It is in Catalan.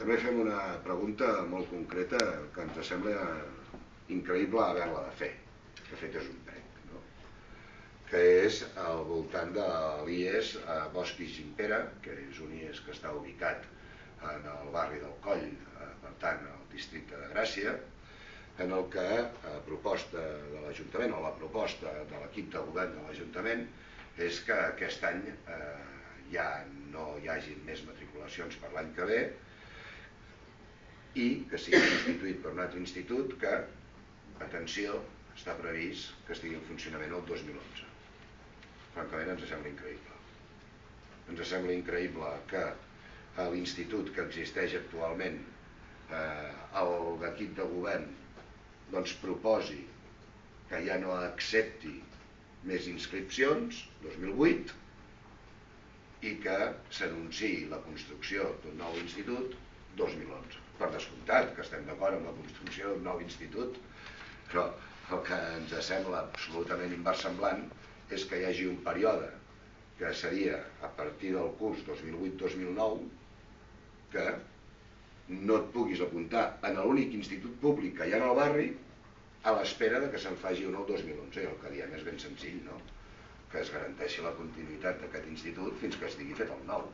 També fem una pregunta molt concreta que ens sembla increïble haver-la de fer. De fet, és un prec, no? Que és al voltant de l'IES Bosch i Gimpera, que és un IES que està ubicat en el barri del Coll, per tant, al districte de Gràcia, en el que a proposta de l'Ajuntament, o la proposta de l'equip de govern de l'Ajuntament, és que aquest any ja no hi hagi més matriculacions per l'any que ve i que sigui substituït per un altre institut que, atenció, està previst que estigui en funcionament el 2011. Francament ens sembla increïble. Ens sembla increïble que l'institut que existeix actualment, l'equip de govern, doncs proposi que ja no accepti més inscripcions, 2008, i que s'anunciï la construcció d'un nou institut 2011. Per descomptat que estem d'acord amb la construcció d'un nou institut, però el que ens sembla absolutament inversemblant és que hi hagi un període que seria a partir del curs 2008-2009 que no et puguis apuntar en l'únic institut públic que hi ha al barri a l'espera que se'n faci un el 2011. I el que diem és ben senzill, no? Que es garanteixi la continuïtat d'aquest institut fins que estigui fet el nou.